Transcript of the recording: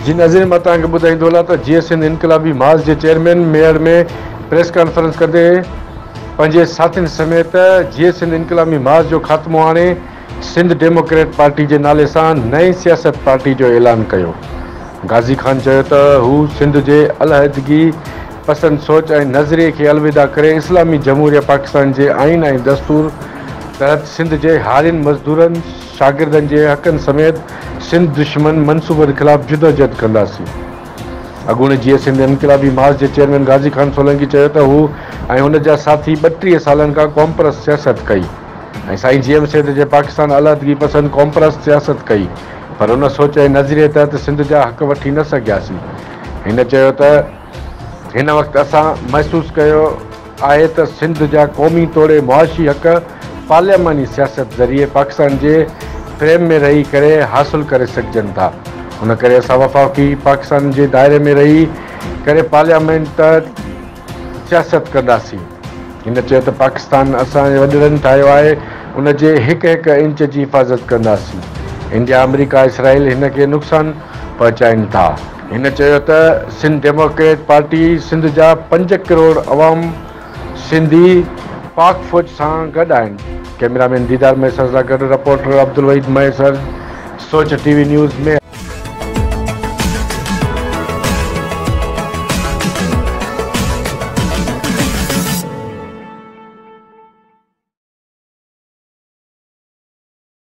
जी नज़ीर मां तव्हांखे ॿुधाईंदो हलां त जीअं सिंध इनकलाबी माज़ जे चेयरमैन मेयर में प्रेस कॉन्फ्रेंस कंदे पंहिंजे साथियुनि समेत जीअं सिंध इनकलाबी माज़ जो ख़ात्मो हाणे सिंध डेमोक्रेट पार्टी जे नाले सां नई सियासत पार्टी जो ऐलान कयो। गाज़ी ख़ान चयो त हू सिंध जे अलहदगी पसंद सोच ऐं नज़रिए खे अलविदा करे इस्लामी जमहूरिया पाकिस्तान जे आइन ऐं दस्तूर तहत सिंध जे हारियुनि मज़दूरनि शागिर्दनि जे हक़नि समेत सिंध दुश्मन मनसूबनि ख़िलाफ़ जिदोजहद कंदासीं। अॻूणे जीअं सिंध इनकलाबी माज़ जे चेयरमैन गाज़ी ख़ान सोलंकी चयो त हू ऐं हुन जा साथी 32 सालनि खां कॉमप्रस सियासत कई ऐं साईं जीएम सेठ जे पाकिस्तान अलहदगी पसंद कॉमप्रस सियासत कई, पर हुन सोच ऐं नज़रिए तहत सिंध जा हक़ वठी न सघियासीं। हिन चयो त हिन वक़्तु असां महसूसु कयो आहे त सिंध जा क़ौमी तोड़े मुआशी हक़ पार्लियामानी सियासत ज़रिए पाकिस्तान जे फ्रेम में रही करे हासिल करे सघजनि था। हुन करे असां वफ़ाक़ी पाकिस्तान जे दायरे में रही करे पार्लियामेंट तहत सियासत कंदासीं। हिन चयो त पाकिस्तान असांजे वॾड़नि ठाहियो आहे, उन जे हिकु हिकु इंच जी हिफ़ाज़त कंदासीं। इंडिया अमेरिका इसराइल हिन खे नुक़सानु पहुचाइनि था। हिन चयो त सिंध डेमोक्रेट पार्टी सिंध जा 5 करोड़ अवाम सिंधी पाक फ़ौज सां गॾु आहिनि। कैमरामैन दीदार मैसर सां गॾु रिपोर्टर अब्दुल वहीद मैसर, सोच टीवी न्यूज़ में।